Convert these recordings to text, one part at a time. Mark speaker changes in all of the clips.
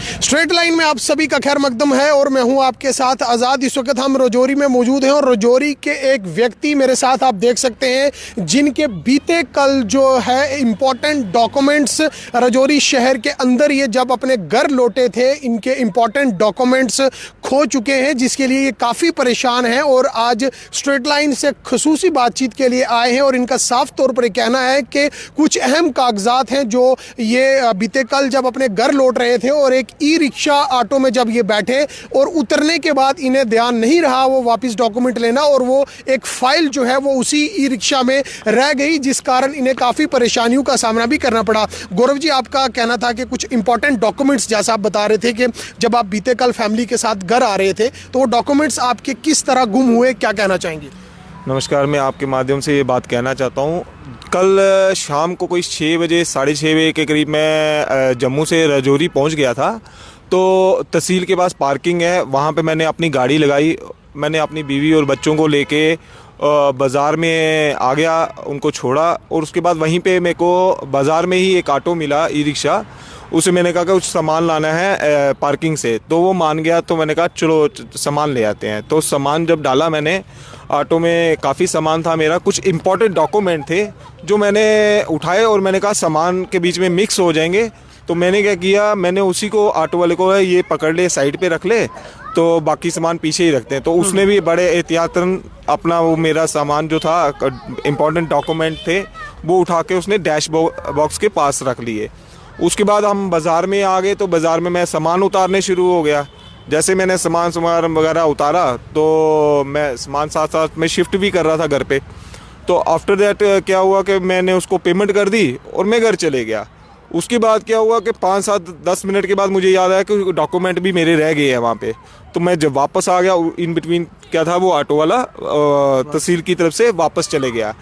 Speaker 1: Straight line में आप सभी का खैर मकदम है और मैं हूं आपके साथ आज़ाद। इस वक्त हम रजौरी में मौजूद हैं और रजौरी के एक व्यक्ति मेरे साथ आप देख सकते हैं जिनके बीते कल जो है इम्पॉर्टेंट डॉक्यूमेंट्स रजौरी शहर के अंदर ये जब अपने घर लौटे थे, इनके इम्पॉर्टेंट डॉक्यूमेंट्स खो चुके हैं, जिसके लिए ये काफ़ी परेशान हैं और आज स्ट्रेट लाइन से खसूसी बातचीत के लिए आए हैं। और इनका साफ तौर पर कहना है कि कुछ अहम कागजात हैं जो ये बीते कल जब अपने घर लौट रहे थे और एक ई रिक्शा ऑटो में जब ये बैठे और उतरने के बाद इन्हें ध्यान नहीं रहा वो वापस डॉक्यूमेंट लेना, और वो एक फाइल जो है वो उसी ई रिक्शा में रह गई, जिस कारण इन्हें काफ़ी परेशानियों का सामना भी करना पड़ा। गौरव जी, आपका कहना था कि कुछ इंपॉर्टेंट डॉक्यूमेंट्स, जैसा आप बता रहे थे कि जब आप बीते कल फैमिली के साथ घर आ रहे थे तो वो डॉक्यूमेंट्स आपके किस तरह गुम हुए, क्या कहना चाहेंगे?
Speaker 2: नमस्कार, मैं आपके माध्यम से ये बात कहना चाहता हूँ। कल शाम को कोई 6 बजे 6:30 बजे के करीब मैं जम्मू से रजौरी पहुँच गया था। तो तहसील के पास पार्किंग है, वहाँ पे मैंने अपनी गाड़ी लगाई। मैंने अपनी बीवी और बच्चों को लेके बाज़ार में आ गया, उनको छोड़ा और उसके बाद वहीं पे मेरे को बाज़ार में ही एक ऑटो मिला, ई रिक्शा। उसे मैंने कहा कि कुछ सामान लाना है पार्किंग से, तो वो मान गया। तो मैंने कहा चलो सामान ले आते हैं। तो सामान जब डाला मैंने ऑटो में, काफ़ी सामान था मेरा, कुछ इंपॉर्टेंट डॉक्यूमेंट थे जो मैंने उठाए और मैंने कहा सामान के बीच में मिक्स हो जाएंगे। तो मैंने क्या किया, मैंने उसी को ऑटो वाले को ये पकड़ ले, साइड पे रख ले, तो बाकी सामान पीछे ही रखते हैं। तो उसने भी बड़े एहतियातन अपना वो मेरा सामान जो था, इंपॉर्टेंट डॉक्यूमेंट थे, वो उठा के उसने डैश बॉक्स के पास रख लिए। उसके बाद हम बाज़ार में आ गए। तो बाज़ार में मैं सामान उतारने शुरू हो गया। जैसे मैंने सामान वगैरह उतारा तो मैं सामान साथ साथ में शिफ्ट भी कर रहा था घर पे। तो आफ्टर दैट क्या हुआ कि मैंने उसको पेमेंट कर दी और मैं घर चले गया। उसके बाद क्या हुआ कि 5-7-10 मिनट के बाद मुझे याद आया कि डॉक्यूमेंट भी मेरे रह गए हैं वहाँ पे। तो मैं जब वापस आ गया, इन बिटवीन क्या था, वो ऑटो वाला तहसील की तरफ से वापस चले गया।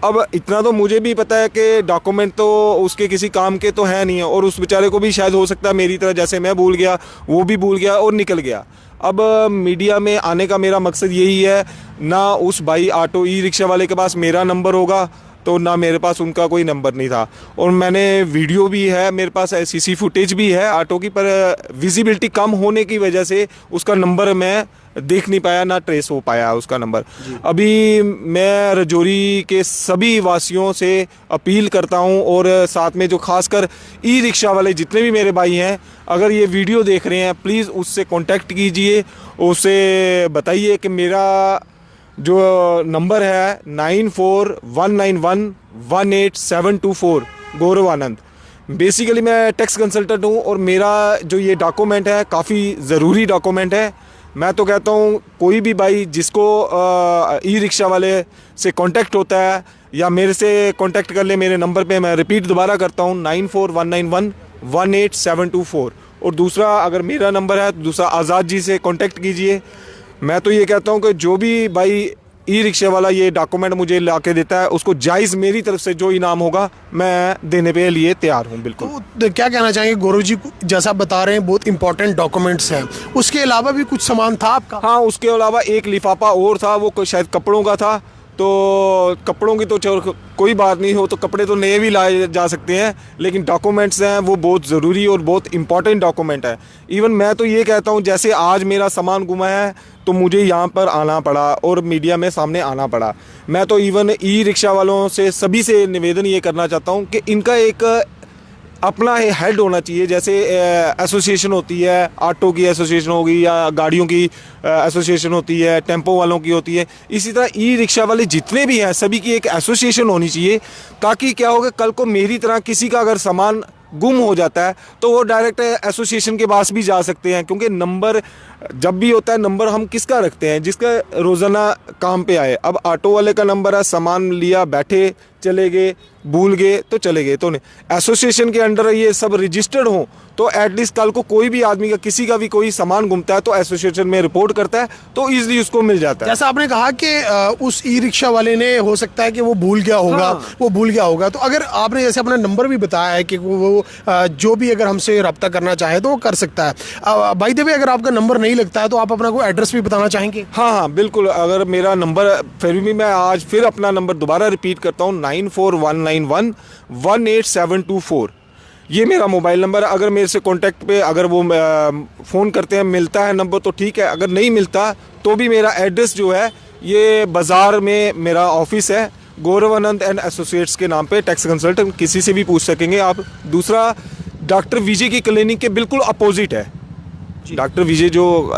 Speaker 2: अब इतना तो मुझे भी पता है कि डॉक्यूमेंट तो उसके किसी काम के तो है नहीं है, और उस बेचारे को भी शायद हो सकता है मेरी तरह जैसे मैं भूल गया, वो भी भूल गया और निकल गया। अब मीडिया में आने का मेरा मकसद यही है, ना उस भाई ऑटो ई रिक्शा वाले के पास मेरा नंबर होगा, तो ना मेरे पास उनका कोई नंबर नहीं था। और मैंने वीडियो भी है मेरे पास, सीसी फुटेज भी है ऑटो की, पर विजिबिलिटी कम होने की वजह से उसका नंबर मैं देख नहीं पाया, ना ट्रेस हो पाया उसका नंबर। अभी मैं रजौरी के सभी वासियों से अपील करता हूं, और साथ में जो खासकर ई रिक्शा वाले जितने भी मेरे भाई हैं, अगर ये वीडियो देख रहे हैं प्लीज़ उससे कांटेक्ट कीजिए, उससे बताइए कि मेरा जो नंबर है 9419118724, गौरव आनंद। बेसिकली मैं टैक्स कंसल्टेंट हूँ और मेरा जो ये डॉक्यूमेंट है काफ़ी ज़रूरी डॉक्यूमेंट है। मैं तो कहता हूँ कोई भी भाई जिसको ई रिक्शा वाले से कांटेक्ट होता है या मेरे से कांटेक्ट कर ले मेरे नंबर पे। मैं रिपीट दोबारा करता हूँ 9419118724। और दूसरा, अगर मेरा नंबर है तो दूसरा आज़ाद जी से कांटेक्ट कीजिए। मैं तो ये कहता हूँ कि जो भी भाई ई रिक्शा वाला ये डॉक्यूमेंट मुझे ला के देता है, उसको जायज़ मेरी तरफ से जो इनाम होगा मैं देने पे लिए तैयार हूँ। बिल्कुल।
Speaker 1: तो क्या कहना चाहेंगे गौरव जी, जैसा बता रहे हैं बहुत इंपॉर्टेंट डॉक्यूमेंट्स हैं, उसके अलावा भी कुछ सामान था आपका?
Speaker 2: हाँ, उसके अलावा एक लिफाफा और था, वो शायद कपड़ों का था। तो कपड़ों की तो कोई बात नहीं हो, तो कपड़े तो नए भी लाए जा सकते हैं, लेकिन डॉक्यूमेंट्स हैं वो बहुत ज़रूरी और बहुत इंपॉर्टेंट डॉक्यूमेंट है। इवन मैं तो ये कहता हूँ, जैसे आज मेरा सामान गुमा है तो मुझे यहाँ पर आना पड़ा और मीडिया में सामने आना पड़ा। मैं तो इवन ई रिक्शा वालों से सभी से निवेदन ये करना चाहता हूँ कि इनका एक अपना हेड होना चाहिए। जैसे एसोसिएशन होती है, ऑटो की एसोसिएशन होगी या गाड़ियों की एसोसिएशन होती है, टेम्पो वालों की होती है, इसी तरह ई रिक्शा वाले जितने भी हैं सभी की एक एसोसिएशन होनी चाहिए, ताकि क्या होगा, कल को मेरी तरह किसी का अगर सामान गुम हो जाता है तो वो डायरेक्ट एसोसिएशन के पास भी जा सकते हैं। क्योंकि नंबर जब भी होता है, नंबर हम किसका रखते हैं, जिसका रोज़ाना काम पे आए। अब ऑटो वाले का नंबर है, सामान लिया, बैठे, चले गए, भूल गए तो चले गए। तो एसोसिएशन के अंडर ये सब रजिस्टर्ड हो तो एटलीस्ट कल को कोई भी आदमी का, किसी का भी कोई सामान गुमता है तो एसोसिएशन में रिपोर्ट करता है तो ईजिली उसको मिल जाता है।
Speaker 1: जैसा आपने कहा कि उस ई रिक्शा वाले ने हो सकता है कि वो भूल गया होगा। हाँ। वो भूल गया होगा, तो अगर आपने जैसे अपना नंबर भी बताया है कि वो जो भी अगर हमसे रब्ता करना चाहे तो वो कर सकता है। बाय द वे, अगर आपका नंबर नहीं लगता है तो आप अपना कोई एड्रेस भी बताना चाहेंगे?
Speaker 2: हाँ, बिल्कुल। अगर मेरा नंबर फिर भी, मैं आज फिर अपना नंबर दोबारा रिपीट करता हूँ, 9419118724। ये मेरा मोबाइल नंबर है। अगर मेरे से कांटेक्ट पे अगर वो फ़ोन करते हैं, मिलता है नंबर तो ठीक है, अगर नहीं मिलता तो भी मेरा एड्रेस जो है ये बाज़ार में मेरा ऑफिस है, गौरव आनंद एंड एसोसिएट्स के नाम पे, टैक्स कंसल्टेंट, किसी से भी पूछ सकेंगे आप। दूसरा, डॉक्टर विजय की क्लिनिक के बिल्कुल अपोजिट है। डॉक्टर विजय जो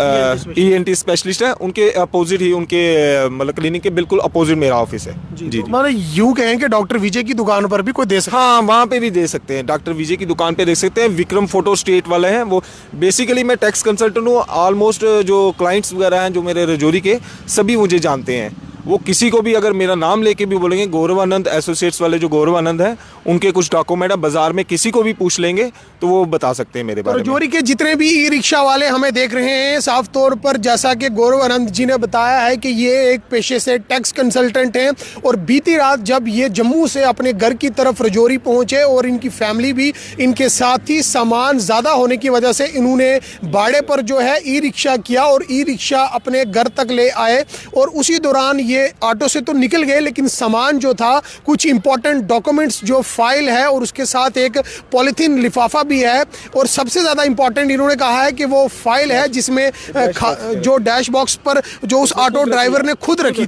Speaker 2: ENT स्पेशलिस्ट है, उनके अपोजिट ही, उनके मतलब क्लिनिक के बिल्कुल अपोजिट मेरा ऑफिस है। जी
Speaker 1: मतलब यूं कहें कि डॉक्टर विजय की दुकान पर भी कोई दे सकता है?
Speaker 2: हाँ, वहाँ पे भी दे सकते हैं, डॉक्टर विजय की दुकान पे दे सकते हैं। विक्रम फोटो स्टेट वाले हैं वो। बेसिकली मैं टैक्स कंसल्टेंट हूँ। ऑलमोस्ट जो क्लाइंट्स वगैरह हैं जो मेरे रजौरी के, सभी मुझे जानते हैं। वो किसी को भी अगर मेरा नाम लेके भी बोलेंगे, गौरव आनंद एसोसिएट्स वाले जो गौरव आनंद है, उनके कुछ डॉक्यूमेंट है, बाजार में किसी को भी पूछ लेंगे तो वो बता सकते हैं मेरे बारे में।
Speaker 1: रजौरी के जितने भी ई रिक्शा वाले हमें देख रहे हैं, साफ तौर पर जैसा कि गौरव आनंद जी ने बताया है कि ये एक पेशे से टैक्स कंसल्टेंट हैं, और बीती रात जब ये जम्मू से अपने घर की तरफ रजौरी पहुंचे और इनकी फैमिली भी इनके साथ ही, सामान ज़्यादा होने की वजह से इन्होंने भाड़े पर जो है ई रिक्शा किया और ई रिक्शा अपने घर तक ले आए। और उसी दौरान ये ऑटो से तो निकल गए, लेकिन सामान जो था, कुछ इंपॉर्टेंट डॉक्यूमेंट्स, जो फाइल है और उसके साथ एक पॉलीथीन लिफाफा भी है, और सबसे ज़्यादा इंपॉर्टेंट इन्होंने कहा है कि वो फाइल है जिसमें जो डैश बॉक्स पर जो उस ऑटो ड्राइवर ने खुद रखी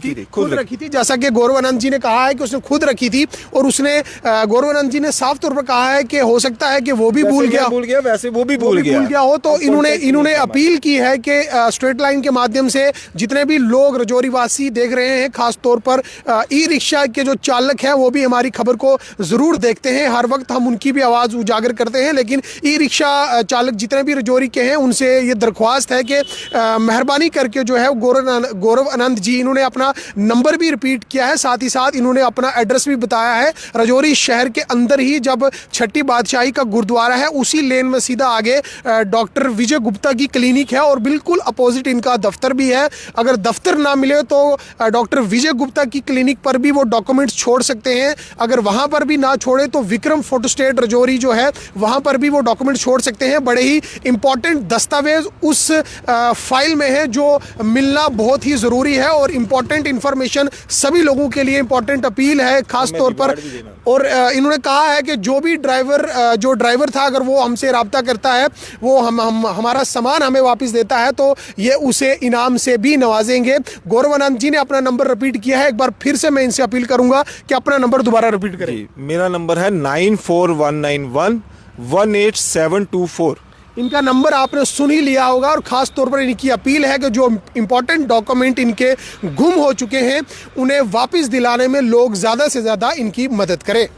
Speaker 1: थी, जैसा कि गौरवानंद जी ने कहा है कि उसने खुद रखी थी। और उसने गौरवानंद जी ने साफ तौर पर कहा है कि हो सकता है कि वो भी भूल गया,
Speaker 2: वैसे वो भी भूल गया
Speaker 1: हो। तो इन्होंने अपील की है कि स्ट्रेट लाइन के माध्यम से जितने भी लोग रजौरी वासी देख रहे हैं, खास तौर पर ई रिक्शा के जो चालक हैं, वो भी हमारी खबर को ज़रूर देखते हैं। हर वक्त हम उनकी भी आवाज़ उजागर करते हैं, लेकिन ई रिक्शा चालक जितने भी रजौरी के हैं, उनसे ये दरख्वास्त है कि मेहरबानी करके जो है गौरव आनंद जी, इन्होंने अपना नंबर भी रिपीट किया है, साथ ही साथ इन्होंने अपना एड्रेस भी बताया है। रजौरी शहर के अंदर ही जब छठी बादशाही का गुरुद्वारा है, उसी लेन में सीधा आगे डॉक्टर विजय गुप्ता की क्लिनिक है, और बिल्कुल अपोजिट इनका दफ्तर भी है। अगर दफ्तर ना मिले तो डॉक्टर विजय गुप्ता की क्लिनिक पर भी वो डॉक्यूमेंट्स छोड़ सकते हैं। अगर वहां पर भी ना छोड़े तो विक्रम फोटो स्टेट रजौरी जो है, वहां पर भी वो डॉक्यूमेंट छोड़ सकते हैं। बड़े ही इंपॉर्टेंट दस्तावेज उस फाइल में है, जो मिलना बहुत ही ज़रूरी है, और इंपॉर्टेंट इंफॉर्मेशन सभी लोगों के लिए इंपॉर्टेंट अपील है खास तौर पर। और इन्होंने कहा है कि जो भी ड्राइवर था, अगर वो हमसे रब्ता करता है, वो हमारा सामान हमें वापस देता है, तो ये उसे इनाम से भी नवाजेंगे। गौरवानंद जी ने अपना नंबर रिपीट किया है। एक बार फिर से मैं इनसे अपील करूंगा कि अपना नंबर दोबारा रिपीट करें।
Speaker 2: मेरा नंबर है 9419118724।
Speaker 1: इनका नंबर आपने सुन ही लिया होगा, और ख़ास तौर पर इनकी अपील है कि जो इंपॉर्टेंट डॉक्यूमेंट इनके गुम हो चुके हैं, उन्हें वापस दिलाने में लोग ज़्यादा से ज़्यादा इनकी मदद करें।